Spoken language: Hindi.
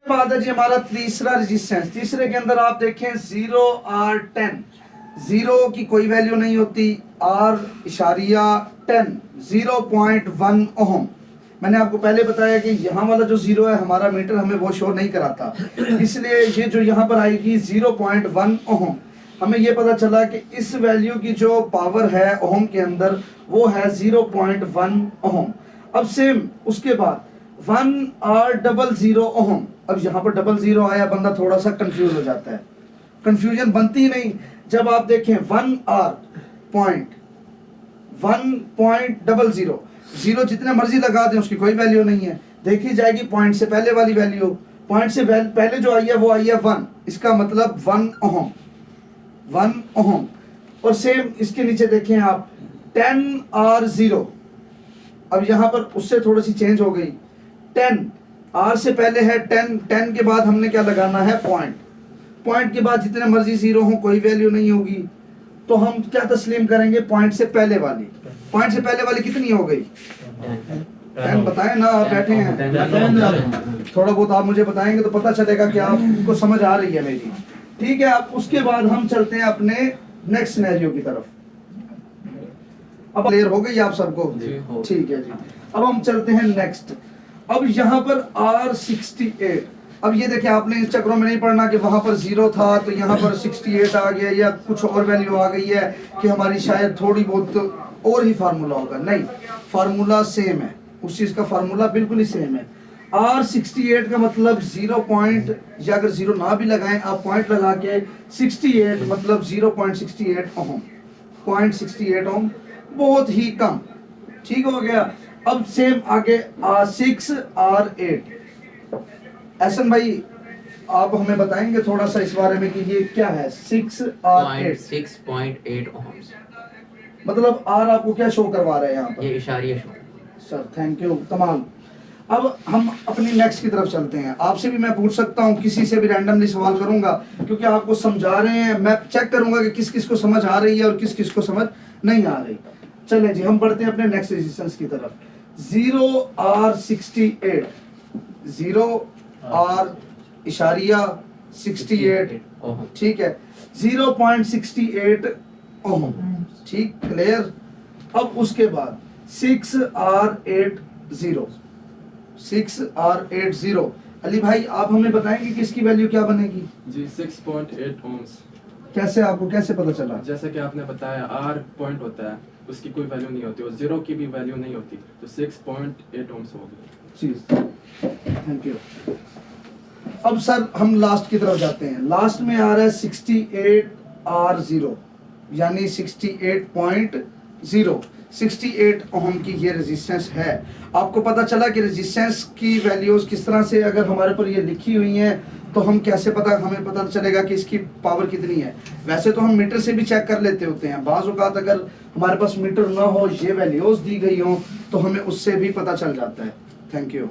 बाद है जी हमारा तीसरा रेजिस्टेंस। तीसरे के अंदर आप देखें 0R10, 0 की कोई वैल्यू नहीं होती, R.10 0.1 ओहम। मैंने आपको पहले बताया कि यहाँ वाला जो 0 है हमारा मीटर हमें वो शो नहीं कराता, इसलिए ये जो यहाँ पर आएगी 0.1 ओहम। हमें ये पता चला कि इस वैल्यू की जो पावर है ओहम के अंदर वो है 0.1 ओहम। अब सेम उसके बाद 1R00 ओहम। अब यहाँ पर 00 आया, बंदा थोड़ा सा कंफ्यूज हो जाता है, कंफ्यूजन बनती ही नहीं। जब आप देखें 1R.1.00, 0 जितने मर्जी लगा दें उसकी कोई वैल्यू नहीं है, देखी जाएगी पॉइंट से पहले वाली वैल्यू। पॉइंट से पहले जो आई है वो आई है 1, इसका मतलब 1 ओहम, 1 ओहम। और सेम इसके नीचे देखें आप 10R0। अब यहाँ पर उससे थोड़ी सी चेंज हो गई, 10 R से पहले है 10, 10 के बाद हमने क्या लगाना है पॉइंट, पॉइंट के बाद जितने मर्जी 0 हो कोई वैल्यू नहीं होगी, तो हम क्या तस्लीम करेंगे पॉइंट से पहले वाली। पॉइंट से पहले वाली कितनी हो गई 10, बताएं ना, आप बैठे हैं, थोड़ा बहुत आप मुझे बताएंगे तो पता चलेगा कि आपको समझ आ रही है मेरी। ठीक है, अब उसके बाद हम चलते हैं अपने नेक्स्ट सिनेरियो की तरफ। अब क्लियर हो गई आप सबको? ठीक है जी। अब हम चलते हैं नेक्स्ट। अब यहाँ पर R68। अब ये देखिए, आपने इस चक्रों में नहीं पढ़ना कि वहां पर 0 था तो यहाँ पर 68 आ गया या कुछ और वैल्यू आ गई है कि हमारी शायद थोड़ी बहुत और ही फार्मूला होगा। नहीं, फार्मूला सेम है, उस चीज का फार्मूला बिल्कुल ही सेम है। R68 का मतलब 0 पॉइंट, या अगर 0 ना भी लगाएं आप पॉइंट लगा के 68 मतलब 0.68 ओम, 0.68 ओम, बहुत ही कम। ठीक हो गया। अब सेम आगे 6R8। एहसन भाई आप हमें बताएंगे थोड़ा सा इस बारे में कि ये क्या है 6R8? 6.8 ओम्स। मतलब R आपको क्या शो करवा रहे हैं यहाँ पर? ये इशारिया शो। सर थैंक यू, तमाम। अब हम अपनी नेक्स्ट की तरफ चलते हैं। आपसे भी मैं पूछ सकता हूँ, किसी से भी रैंडमली सवाल करूंगा, क्योंकि आपको समझा रहे हैं, मैं चेक करूंगा कि किस किस को समझ आ रही है और किस किस को समझ नहीं आ रही। चलें जी, हम बढ़ते हैं अपने नेक्स्ट रेजिस्टेंस की तरफ। 0R68, 0R.68, ठीक है, 0.68 ओम। ठीक, क्लियर। अब उसके बाद 6R80, 6R80। अली भाई आप हमें बताएंगे कि इसकी वैल्यू क्या बनेगी? जी 6.8 ओम्स। कैसे, आपको कैसे पता चला? जैसे कि आपने बताया R पॉइंट होता है, उसकी कोई वैल्यू नहीं होती और 0 की भी वैल्यू नहीं होती, तो 6.8 ओम्स होगी। चीज, थैंक यू। अब सर हम लास्ट की तरफ जाते हैं। लास्ट में आ रहा है 68R0 यानी 68.0, 68 ओम की ये रेजिस्टेंस है। आपको पता चला कि रेजिस्टेंस की वैल्यूज किस तरह से अगर हमारे पर ये लिखी हुई हैं तो हम कैसे हमें पता चलेगा कि इसकी पावर कितनी है। वैसे तो हम मीटर से भी चेक कर लेते होते हैं, बाज़ औक़ात अगर हमारे पास मीटर ना हो, ये वैल्यूज दी गई हो तो हमें उससे भी पता चल जाता है। Thank you.